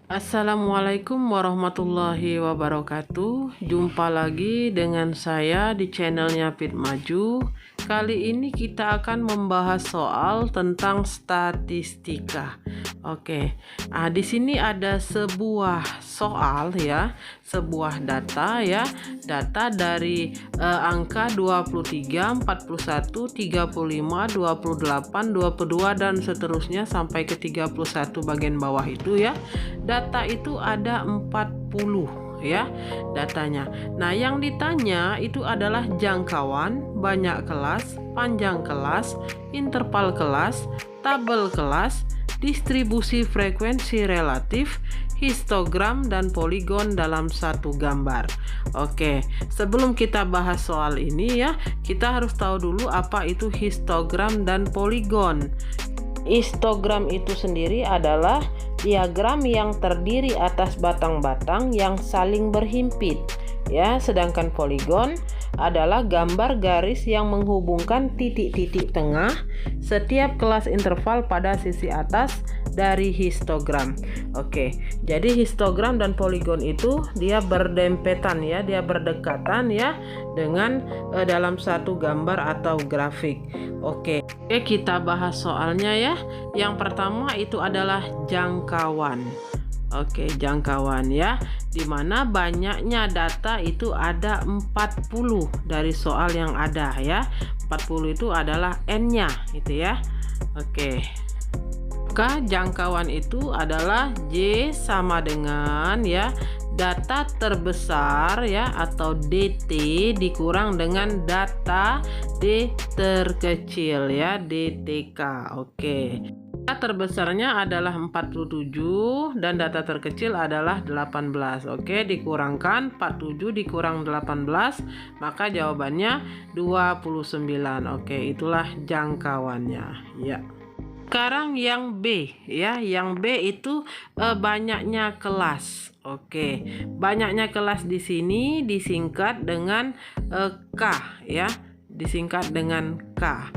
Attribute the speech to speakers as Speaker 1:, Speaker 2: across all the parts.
Speaker 1: Assalamualaikum warahmatullahi wabarakatuh. Jumpa lagi dengan saya di channelnya Fit Maju. Kali ini kita akan membahas soal tentang statistika. Oke. Di sini ada sebuah soal ya, sebuah data ya. Data dari angka 23, 41, 35, 28, 22 dan seterusnya sampai ke 31 bagian bawah itu ya. Data itu ada 40 ya datanya. Nah, yang ditanya itu adalah jangkauan, banyak kelas, panjang kelas, interval kelas, tabel kelas, distribusi frekuensi relatif, histogram dan poligon dalam satu gambar. Oke, sebelum kita bahas soal ini ya, kita harus tahu dulu apa itu histogram dan poligon. Histogram itu sendiri adalah diagram yang terdiri atas batang-batang yang saling berhimpit ya, sedangkan poligon adalah gambar garis yang menghubungkan titik-titik tengah setiap kelas interval pada sisi atas dari histogram. Oke, jadi histogram dan poligon itu dia berdempetan ya, dia berdekatan ya dengan dalam satu gambar atau grafik. Oke, kita bahas soalnya ya. Yang pertama itu adalah jangkauan. Oke, jangkauan ya, dimana banyaknya data itu ada 40 dari soal yang ada ya. 40 itu adalah N-nya itu ya. Oke, maka jangkauan itu adalah J sama dengan ya data terbesar ya atau DT dikurang dengan data D terkecil ya, DTK. Oke. Data terbesarnya adalah 47 dan data terkecil adalah 18. Oke, dikurangkan 47 dikurang 18, maka jawabannya 29. Oke, itulah jangkauannya ya. Sekarang yang B ya, yang B itu banyaknya kelas. Oke, banyaknya kelas di sini disingkat dengan K ya, disingkat dengan K.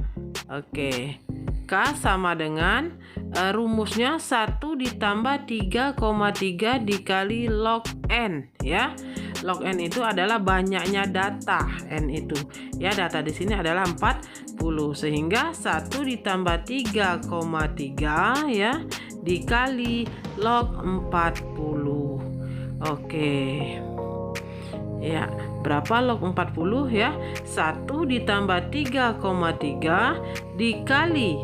Speaker 1: Oke, K sama dengan rumusnya 1 ditambah 3,3 dikali log N ya. Log N itu adalah banyaknya data. N itu ya, data di sini adalah 40, sehingga 1 ditambah 3,3 ya dikali log 40. Oke. Ya, berapa log 40 ya? 1 ditambah 3,3 dikali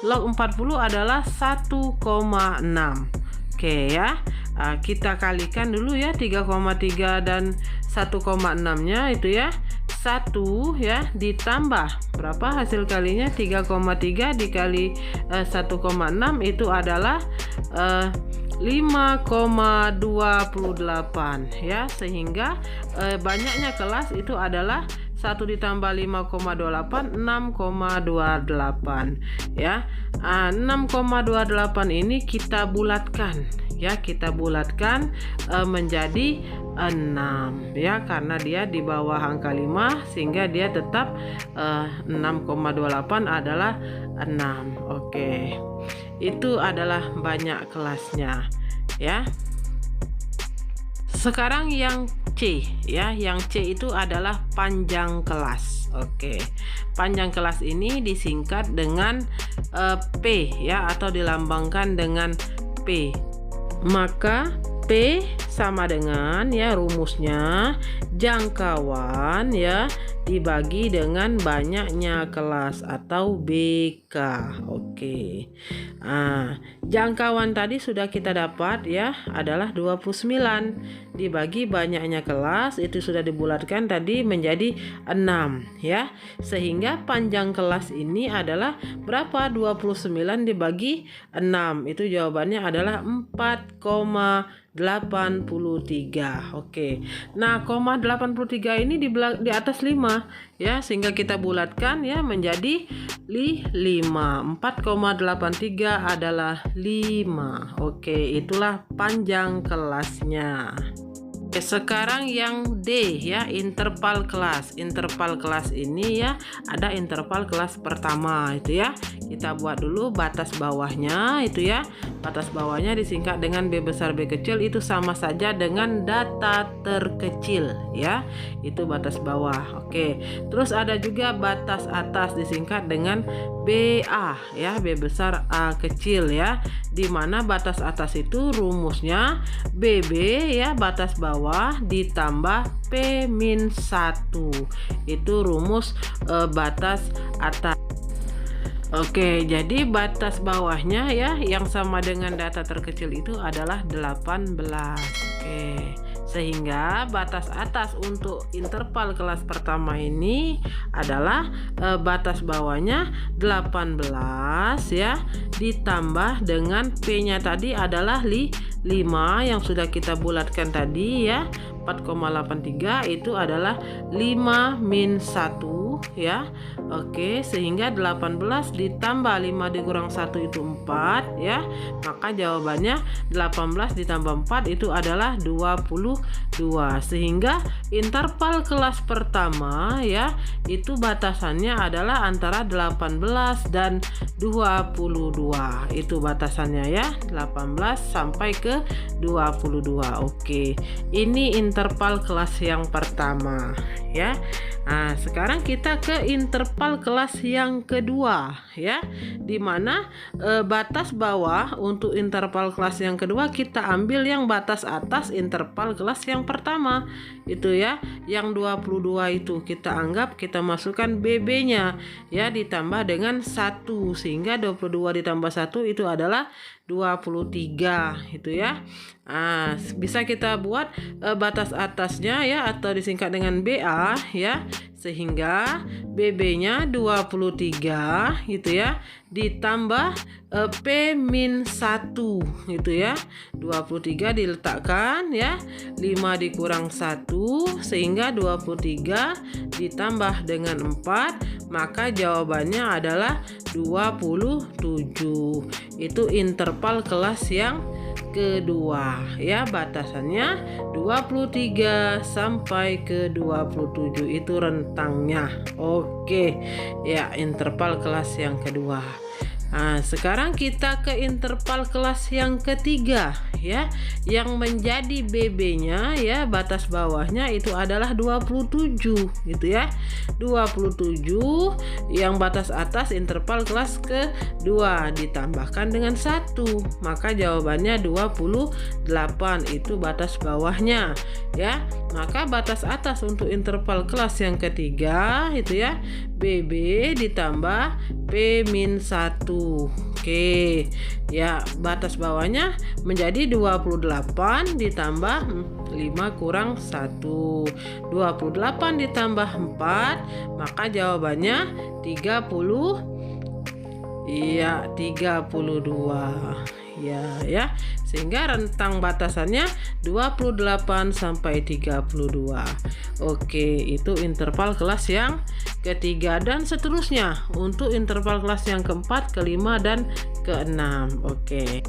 Speaker 1: log 40 adalah 1,6. Oke ya. Kita kalikan dulu ya 3,3 dan 1,6-nya itu ya. 1 ya ditambah berapa hasil kalinya? 3,3 dikali 1,6 itu adalah 5,28 ya, sehingga banyaknya kelas itu adalah 1 ditambah 5,28 6,28 ya. 6,28 ini kita bulatkan ya, kita bulatkan menjadi 6 ya, karena dia di bawah angka 5 sehingga dia tetap 6,28 adalah 6. Oke, itu adalah banyak kelasnya ya. Sekarang yang C ya, yang C itu adalah panjang kelas. Oke, panjang kelas ini disingkat dengan P ya, atau dilambangkan dengan P. Maka P sama dengan ya rumusnya jangkauan ya dibagi dengan banyaknya kelas atau BK. Oke. Jangkauan tadi sudah kita dapat ya, adalah 29 dibagi banyaknya kelas itu sudah dibulatkan tadi menjadi 6 ya. Sehingga panjang kelas ini adalah berapa? 29 dibagi 6. Itu jawabannya adalah 4,83. Oke. Nah, 83 ini di atas 5 ya, sehingga kita bulatkan ya menjadi 5. 4,83 adalah 5. Oke, itulah panjang kelasnya. Sekarang yang D ya, interval kelas. Interval kelas ini ya, ada interval kelas pertama itu ya. Kita buat dulu batas bawahnya itu ya. Batas bawahnya disingkat dengan B besar B kecil, itu sama saja dengan data terkecil ya. Itu batas bawah. Oke. Terus ada juga batas atas disingkat dengan BA ya, B besar A kecil ya. Di mana batas atas itu rumusnya BB ya, batas bawah ditambah P-1. Itu rumus batas atas. Oke, jadi batas bawahnya ya yang sama dengan data terkecil itu adalah 18. Oke. Sehingga batas atas untuk interval kelas pertama ini adalah batas bawahnya 18 ya, ditambah dengan P-nya tadi adalah 5 yang sudah kita bulatkan tadi ya, 4,83 itu adalah 5 min 1 ya. Oke, sehingga 18 ditambah 5 dikurang 1 itu 4 ya. Maka jawabannya 18 ditambah 4 itu adalah 22. Sehingga interval kelas pertama ya, itu batasannya adalah antara 18 dan 22. Itu batasannya ya, 18 sampai ke 22. Oke. Ini interval kelas yang pertama ya. Nah, sekarang kita ke interval kelas yang kedua ya, dimana batas bawah untuk interval kelas yang kedua kita ambil yang batas atas interval kelas yang pertama itu ya, yang 22 itu kita anggap kita masukkan BB-nya ya, ditambah dengan 1 sehingga 22 ditambah 1 itu adalah 23 itu ya. Nah, bisa kita buat batas atasnya ya, atau disingkat dengan BA ya, sehingga BB-nya 23 gitu ya, ditambah P-1 itu ya, 23 diletakkan ya, 5 dikurang 1 sehingga 23 ditambah dengan 4, maka jawabannya adalah 27. Itu interval kelas yang kedua ya, batasannya 23 sampai ke 27 itu rentangnya. Oke ya, interval kelas yang kedua. Nah, sekarang kita ke interval kelas yang ketiga ya, yang menjadi BB-nya ya, batas bawahnya itu adalah 27 gitu ya. 27 yang batas atas interval kelas kedua ditambahkan dengan 1, maka jawabannya 28. Itu batas bawahnya ya. Maka batas atas untuk interval kelas yang ketiga itu ya, BB ditambah P-1. Oke ya, batas bawahnya menjadi 28 ditambah 5 kurang 1, 28 ditambah 4, maka jawabannya 30. Iya, 32 ya. Sehingga rentang batasannya 28 sampai 32. Oke, itu interval kelas yang ketiga, dan seterusnya untuk interval kelas yang keempat, kelima, dan keenam. Oke.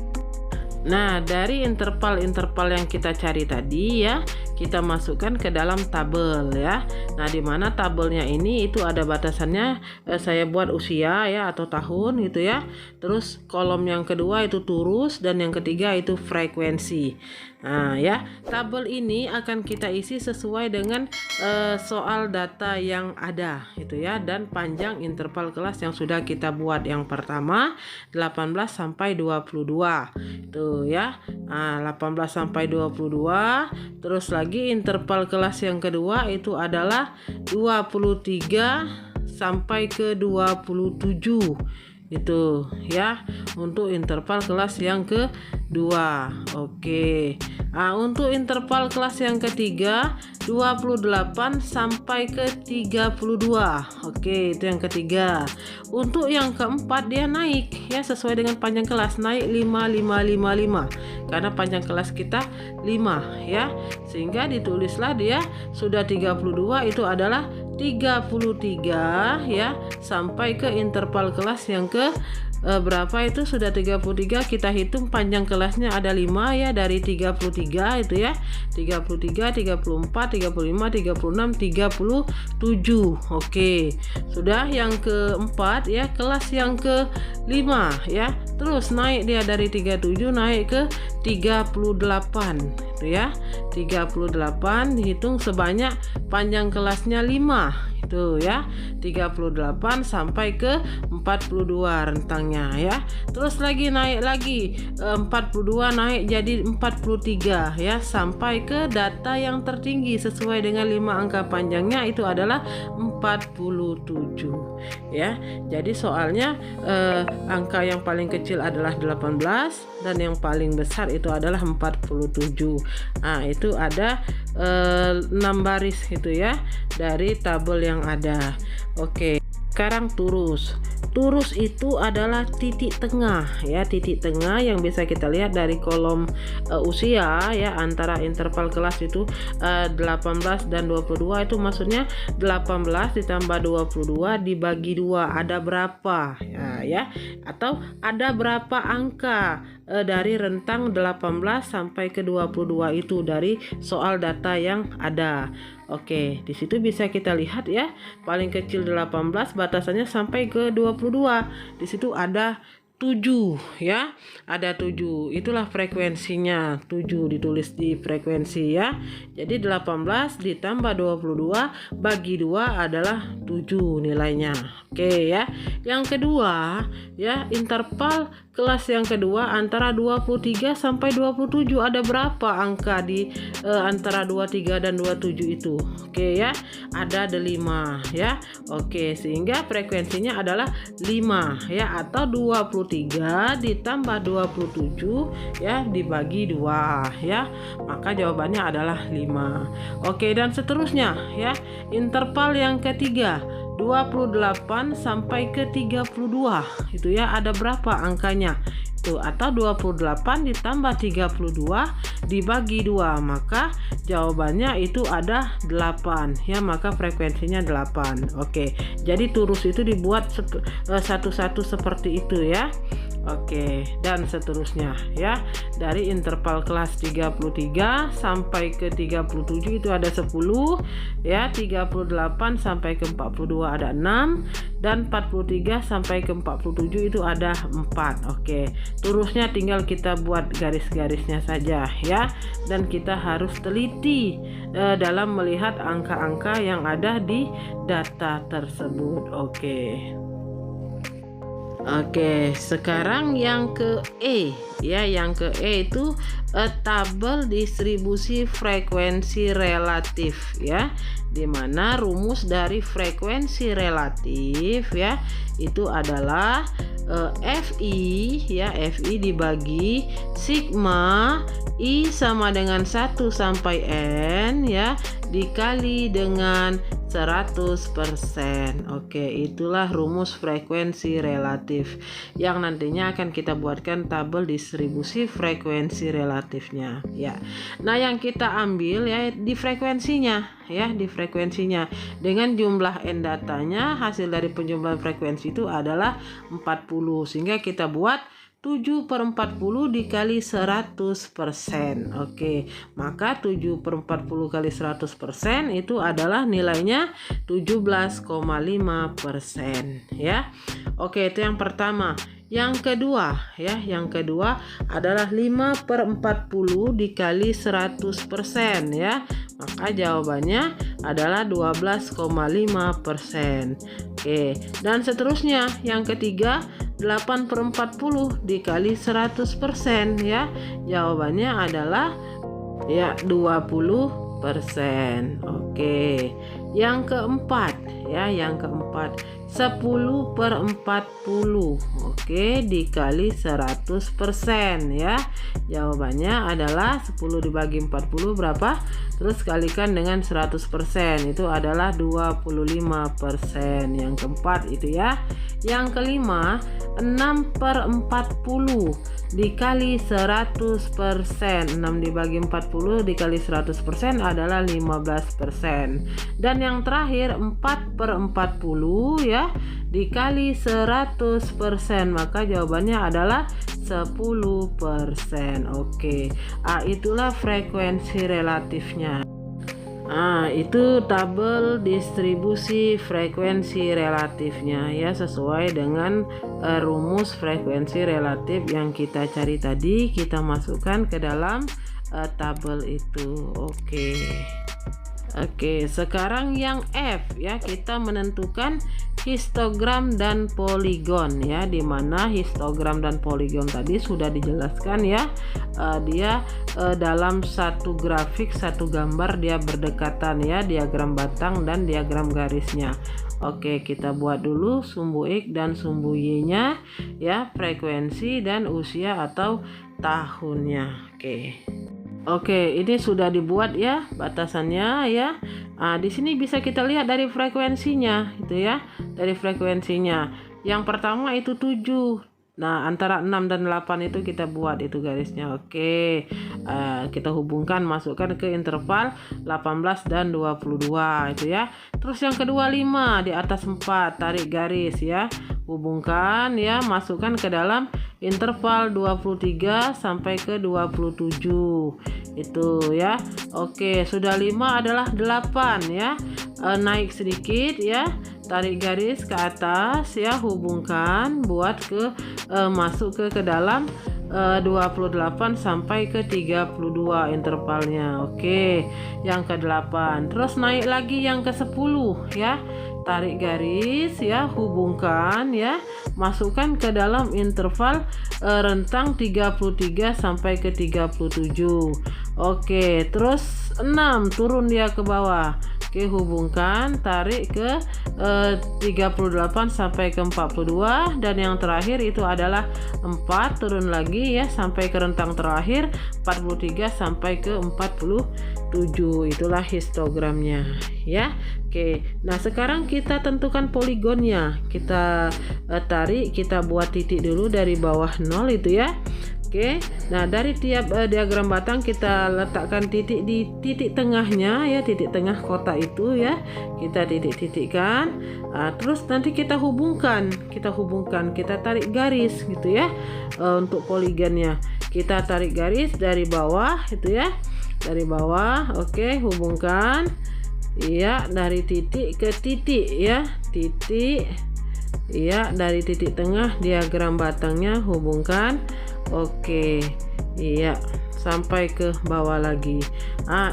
Speaker 1: Nah, dari interval-interval yang kita cari tadi ya, kita masukkan ke dalam tabel ya. Nah, di mana tabelnya ini itu ada batasannya, saya buat usia ya atau tahun gitu ya. Terus kolom yang kedua itu turus, dan yang ketiga itu frekuensi. Nah ya, tabel ini akan kita isi sesuai dengan soal data yang ada itu ya, dan panjang interval kelas yang sudah kita buat. Yang pertama 18 sampai 22 itu ya. Nah, 18 sampai 22. Terus lagi interval kelas yang kedua itu adalah 23 sampai ke 27 itu ya, untuk interval kelas yang kedua. Oke. Nah, untuk interval kelas yang ketiga 28 sampai ke 32. Oke, itu yang ketiga. Untuk yang keempat dia naik ya, sesuai dengan panjang kelas, naik 5 karena panjang kelas kita 5 ya, sehingga ditulislah dia sudah 32 itu adalah 33 ya, sampai ke interval kelas yang ke berapa itu sudah 33, kita hitung panjang kelasnya ada 5 ya, dari 33 itu ya, 33, 34, 35, 36, 37. Oke, sudah yang keempat ya, kelas yang kelima ya, terus naik dia dari 37 naik ke 38 itu ya, 38 dihitung sebanyak panjang kelasnya 5 itu ya, 38 sampai ke 42 rentangnya ya. Terus lagi naik lagi 42 naik jadi 43 ya, sampai ke data yang tertinggi sesuai dengan 5 angka panjangnya itu adalah 47 ya. Jadi soalnya angka yang paling kecil adalah 18 dan yang paling besar itu adalah 47. Nah, itu ada 6 baris gitu ya dari tabel yang ada. Oke, sekarang turus. Turus itu adalah titik tengah ya, titik tengah yang bisa kita lihat dari kolom usia ya, antara interval kelas itu 18 dan 22, itu maksudnya 18 ditambah 22 dibagi 2 ada berapa ya, atau ada berapa angka dari rentang 18 sampai ke 22 itu dari soal data yang ada. Oke, di situ bisa kita lihat ya, paling kecil 18 batasannya sampai ke 22. Di situ ada 7 ya, ada 7, itulah frekuensinya, 7 ditulis di frekuensi ya. Jadi 18 ditambah 22 bagi 2 adalah 7 nilainya. Oke ya. Yang kedua ya, interval kelas yang kedua antara 23 sampai 27 ada berapa angka di antara 23 dan 27 itu. Oke ya, ada 5 ya. Oke, sehingga frekuensinya adalah 5 ya, atau 23 ditambah 27 ya dibagi 2 ya, maka jawabannya adalah 5. Oke, dan seterusnya ya, interval yang ketiga 28 sampai ke 32 itu ya, ada berapa angkanya itu, atau 28 ditambah 32 dibagi 2, maka jawabannya itu ada 8 ya, maka frekuensinya 8. Oke, jadi turus itu dibuat satu-satu seperti itu ya. Oke, dan seterusnya ya, dari interval kelas 33 sampai ke 37 itu ada 10 ya, 38 sampai ke 42 ada 6, dan 43 sampai ke 47 itu ada 4. Oke, turusnya tinggal kita buat garis-garisnya saja ya, dan kita harus teliti dalam melihat angka-angka yang ada di data tersebut. Oke, sekarang yang ke E ya, yang ke E itu tabel distribusi frekuensi relatif ya, dimana rumus dari frekuensi relatif ya itu adalah Fi ya, Fi dibagi sigma I sama dengan 1 sampai N ya, dikali dengan 100%. Oke, itulah rumus frekuensi relatif yang nantinya akan kita buatkan tabel distribusi frekuensi relatifnya ya. Nah, yang kita ambil ya di frekuensinya ya, di frekuensinya dengan jumlah N datanya, hasil dari penjumlahan frekuensi itu adalah 40, sehingga kita buat 7/40 dikali 100%. Oke, maka 7/40 kali 100% itu adalah nilainya 17,5% ya. Oke, itu yang pertama. Yang kedua ya, yang kedua adalah 5/40 dikali 100% ya, maka jawabannya adalah 12,5%. Oke, dan seterusnya yang ketiga 8/40 dikali 100% ya, jawabannya adalah ya 20%. Oke, yang keempat ya, yang keempat 10/40 oke dikali 100% ya, jawabannya adalah 10 dibagi 40 berapa, terus kalikan dengan 100%, itu adalah 25%. Yang keempat itu ya. Yang kelima 6/40 dikali 100%, 6 dibagi 40 dikali 100% adalah 15%. Dan yang terakhir 4/40 ya, ya, dikali 100%, maka jawabannya adalah 10%. Oke. Itulah frekuensi relatifnya. Itu tabel distribusi frekuensi relatifnya ya, sesuai dengan rumus frekuensi relatif yang kita cari tadi, kita masukkan ke dalam tabel itu. Oke, sekarang yang F ya, kita menentukan histogram dan poligon ya, dimana histogram dan poligon tadi sudah dijelaskan ya, dia dalam satu grafik, satu gambar dia berdekatan ya, diagram batang dan diagram garisnya. Oke, kita buat dulu sumbu X dan sumbu Y-nya ya, frekuensi dan usia atau tahunnya. Oke, ini sudah dibuat ya batasannya ya. Di sini bisa kita lihat dari frekuensinya itu ya. Dari frekuensinya. Yang pertama itu 7. Nah, antara 6 dan 8 itu kita buat itu garisnya. Oke. Kita hubungkan, masukkan ke interval 18 dan 22 itu ya. Terus yang kedua 5 di atas 4, tarik garis ya. Hubungkan ya, masukkan ke dalam interval 23 sampai ke 27 itu ya. Oke, sudah 5 adalah 8 ya. Naik sedikit ya, tarik garis ke atas ya, hubungkan, buat ke masuk ke dalam 28 sampai ke 32 intervalnya. Oke, yang ke-8. Terus naik lagi yang ke-10 ya. Tarik garis ya, hubungkan ya, masukkan ke dalam interval rentang 33 sampai ke 37. Oke, terus 6 turun dia ke bawah. Oke, hubungkan, tarik ke 38 sampai ke 42, dan yang terakhir itu adalah 4 turun lagi ya sampai ke rentang terakhir 43 sampai ke 47. Itulah histogramnya ya. Oke, nah sekarang kita tentukan poligonnya. Kita tarik, kita buat titik dulu dari bawah 0 itu ya. Oke, nah dari tiap diagram batang kita letakkan titik di titik tengahnya ya, titik tengah kotak itu ya, kita titik-titikkan. Terus nanti kita hubungkan, kita tarik garis gitu ya. Untuk poligonnya kita tarik garis dari bawah itu ya, dari bawah. Oke, hubungkan ya, dari titik ke titik ya, titik ya, dari titik tengah diagram batangnya hubungkan. Oke, iya, sampai ke bawah lagi.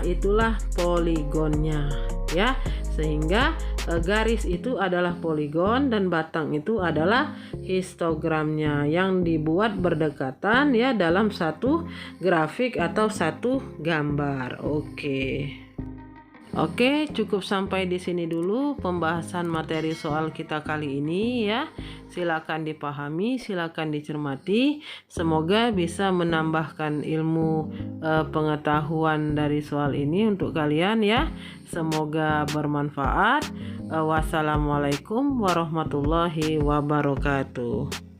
Speaker 1: Itulah poligonnya ya. Sehingga garis itu adalah poligon dan batang itu adalah histogramnya yang dibuat berdekatan ya dalam satu grafik atau satu gambar. Oke, cukup sampai di sini dulu pembahasan materi soal kita kali ini ya. Silakan dipahami, silakan dicermati. Semoga bisa menambahkan ilmu pengetahuan dari soal ini untuk kalian ya. Semoga bermanfaat. Wassalamualaikum warahmatullahi wabarakatuh.